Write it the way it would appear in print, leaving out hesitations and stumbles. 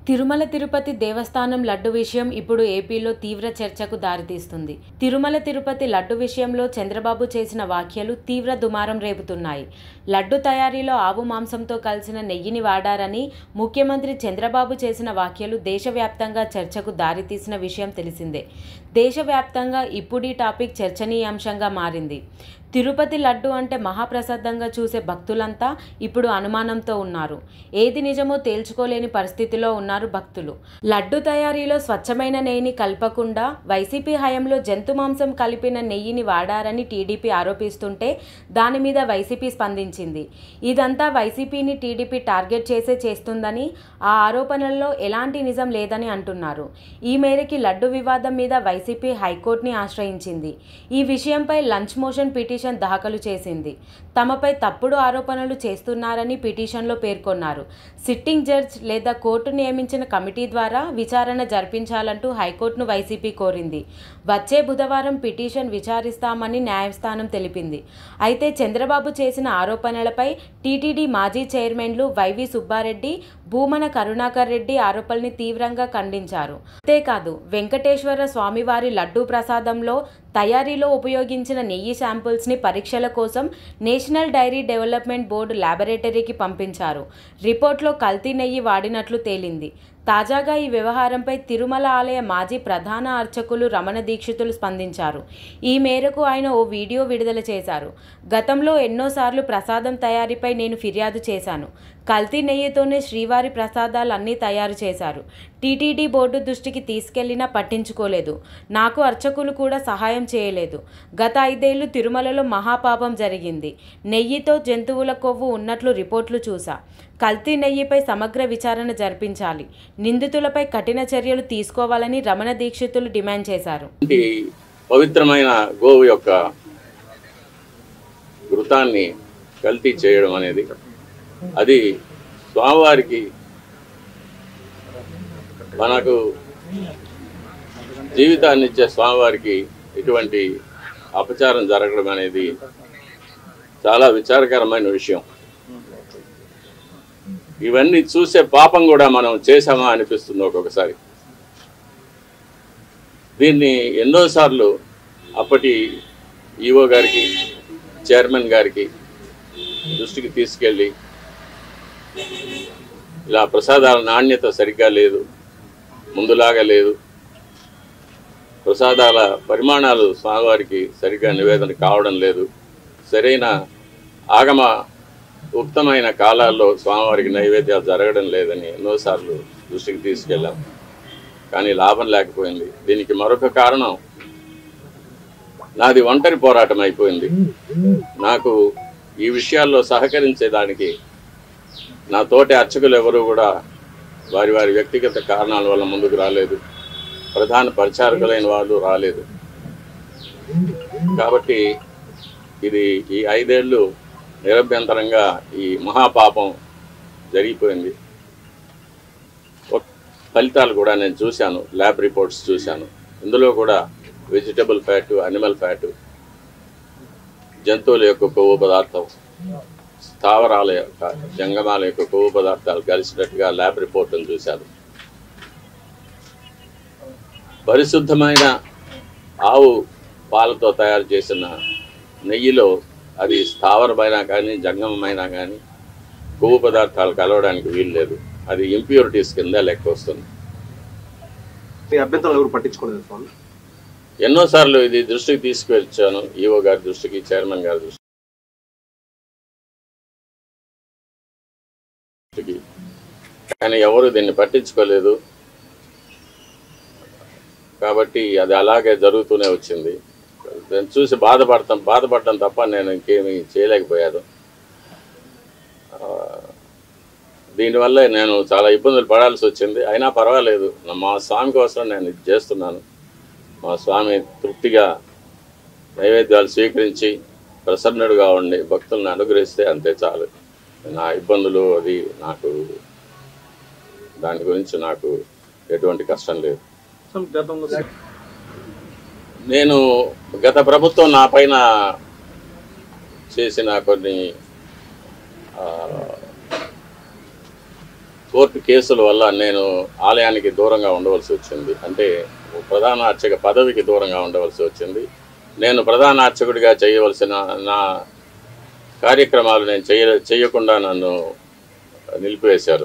తిరుమల తిరుపతి దేవస్థానం లడ్డు విషయం ఇప్పుడు ఏపీలో తీవ్ర చర్చకు దారితీస్తుంది. తిరుమల తిరుపతి లడ్డు విషయంలో చంద్రబాబు చేసిన వ్యాఖ్యలు తీవ్ర దుమారం రేపుతున్నాయి. లడ్డు తయారీలో ఆవు మాంసంతో కలిసిన నెయ్యిని వాడారని ముఖ్యమంత్రి చంద్రబాబు చేసిన వ్యాఖ్యలు దేశవ్యాప్తంగా చర్చకు దారితీసిన విషయం తెలిసిందే. దేశవ్యాప్తంగా ఇప్పుడు ఈ టాపిక్ చర్చనీయాంశంగా మారింది. తిరుపతి లడ్డు అంటే మహాప్రసాదంగా చూసే భక్తులంతా ఇప్పుడు అనుమానంతో ఉన్నారు. ఏది నిజమో తేల్చుకోలేని పరిస్థితిలో ఉన్నారు భక్తులు. లడ్డు తయారీలో స్వచ్ఛమైన నెయ్యిని కలపకుండా వైసీపీ హయాంలో జంతు మాంసం కలిపిన నెయ్యిని వాడారని టీడీపీ ఆరోపిస్తుంటే దాని మీద వైసీపీ స్పందించింది. ఇదంతా వైసీపీని టీడీపీ టార్గెట్ చేస్తుందని, ఆ ఆరోపణల్లో ఎలాంటి నిజం లేదని అంటున్నారు. ఈ మేరకు లడ్డు వివాదం మీద వైసీపీ హైకోర్టుని ఆశ్రయించింది. ఈ విషయంపై లంచ్ మోషన్ పిటిషన్ దాఖలు చేసింది. తమపై తప్పుడు ఆరోపణలు చేస్తున్నారని పిటిషన్లో పేర్కొన్నారు. సిట్టింగ్ జడ్జ్ లేదా కోర్టు నియమించిన కమిటీ ద్వారా విచారణ జరిపించాలంటూ హైకోర్టును వైసీపీ కోరింది. వచ్చే బుధవారం పిటిషన్ విచారిస్తామని న్యాయస్థానం తెలిపింది. అయితే చంద్రబాబు చేసిన ఆరోపణలపై టీటీడీ మాజీ చైర్మన్లు వైవి సుబ్బారెడ్డి, భూమన కరుణాకర్ రెడ్డి ఆరోపణల్ని తీవ్రంగా ఖండించారు. అంతేకాదు వెంకటేశ్వర స్వామివారి లడ్డూ ప్రసాదంలో తయారీలో ఉపయోగించిన నెయ్యి శాంపుల్స్ని పరీక్షల కోసం నేషనల్ డైరీ డెవలప్మెంట్ బోర్డు ల్యాబొరేటరీకి పంపించారు. రిపోర్ట్లో కల్తీ నెయ్యి వాడినట్లు తేలింది. తాజాగా ఈ వ్యవహారంపై తిరుమల ఆలయ మాజీ ప్రధాన అర్చకులు రమణ దీక్షితులు స్పందించారు. ఈ మేరకు ఆయన ఓ వీడియో విడుదల చేశారు. గతంలో ఎన్నోసార్లు ప్రసాదం తయారీపై నేను ఫిర్యాదు చేశాను. కల్తీ నెయ్యితోనే శ్రీవారి ప్రసాదాలు అన్నీ తయారు చేశారు. టీటీడీ బోర్డు దృష్టికి తీసుకెళ్లినా పట్టించుకోలేదు. నాకు అర్చకులు కూడా సహాయం చేయలేదు. గత 5 ఏళ్లు తిరుమలలో మహాపాపం జరిగింది. నెయ్యితో జంతువుల కొవ్వు ఉన్నట్లు రిపోర్టులు చూసా. కల్తీ నెయ్యిపై సమగ్ర విచారణ జరిపించాలి. నిందితులపై కఠిన చర్యలు తీసుకోవాలని రమణ దీక్షితులు డిమాండ్ చేశారు. పవిత్రమైన గోవు యొక్క ఘృతాన్ని కల్తీ చేయడం అనేది అది స్వామివారికి మనకు జీవితాన్ని ఇచ్చే స్వామివారికి ఇటువంటి అపచారం జరగడం అనేది చాలా విచారకరమైన విషయం. ఇవన్నీ చూసే పాపం కూడా మనం చేశామా అనిపిస్తుంది ఒక్కొక్కసారి. దీన్ని ఎన్నోసార్లు అప్పటి ఈఓ గారికి, చైర్మన్ గారికి దృష్టికి తీసుకెళ్ళి ఇలా ప్రసాదాల నాణ్యత సరిగ్గా లేదు, ముందులాగా లేదు, ప్రసాదాల పరిమాణాలు స్వామివారికి సరిగ్గా నివేదన కావడం లేదు, సరైన ఆగమ ఉక్తమైన కాలాల్లో స్వామివారికి నైవేద్యాలు జరగడం లేదని ఎన్నోసార్లు దృష్టికి తీసుకెళ్ళాం. కానీ లాభం లేకపోయింది. దీనికి మరొక కారణం నాది ఒంటరి పోరాటం అయిపోయింది. నాకు ఈ విషయాల్లో సహకరించేదానికి నా తోటి అర్చకులు ఎవరు కూడా వారి వారి వ్యక్తిగత కారణాల వల్ల ముందుకు రాలేదు. ప్రధాన పరిచారకులైన వాళ్ళు రాలేదు. కాబట్టి ఇది ఈ 5 ఏళ్ళు నిరభ్యంతరంగా ఈ మహాపాపం జరిగిపోయింది. ఫలితాలు కూడా నేను చూశాను, ల్యాబ్ రిపోర్ట్స్ చూశాను. ఇందులో కూడా వెజిటబుల్ ఫ్యాటు, అనిమల్ ఫ్యాటు, జంతువుల యొక్క కొవ్వు పదార్థం, స్థావరాల యొక్క జంగమాల యొక్క కొవ్వు పదార్థాలు కలిసినట్టుగా ల్యాబ్ రిపోర్టును చూశాను. పరిశుద్ధమైన ఆవు పాలతో తయారు చేసిన నెయ్యిలో అది స్థావరమైనా కానీ జంగమమైనా కానీ కొవ్వు పదార్థాలు కలవడానికి వీలు లేదు. అది ఇంప్యూరిటీస్ కింద లెక్క వస్తుంది. ఎన్నోసార్లు ఇది దృష్టికి తీసుకువచ్చాను, ఈఓ గారి దృష్టికి, చైర్మన్ గారి దృష్టికి, కానీ ఎవరు దీన్ని పట్టించుకోలేదు. కాబట్టి అది అలాగే జరుగుతూనే వచ్చింది. నేను చూసి బాధపడటం తప్ప నేను ఇంకేమీ చేయలేకపోయాను. దీనివల్ల నేను చాలా ఇబ్బందులు పడాల్సి వచ్చింది. అయినా పర్వాలేదు, మా స్వామి కోసం నేను ఇది చేస్తున్నాను. మా స్వామి తృప్తిగా నైవేద్యాలు స్వీకరించి ప్రసన్నుడుగా ఉండి భక్తులను అనుగ్రహిస్తే అంతే చాలు. నా ఇబ్బందులు అది నాకు దాని గురించి నాకు ఎటువంటి కష్టం లేదు. నేను గత ప్రభుత్వం నా పైన చేసిన కొన్ని కోర్టు కేసుల వల్ల నేను ఆలయానికి దూరంగా ఉండవలసి వచ్చింది. అంటే ప్రధాన అర్చక పదవికి దూరంగా ఉండవలసి వచ్చింది. నేను ప్రధాన అర్చకుడిగా చేయవలసిన నా కార్యక్రమాలు నేను చేయకుండా నన్ను నిలిపివేశారు.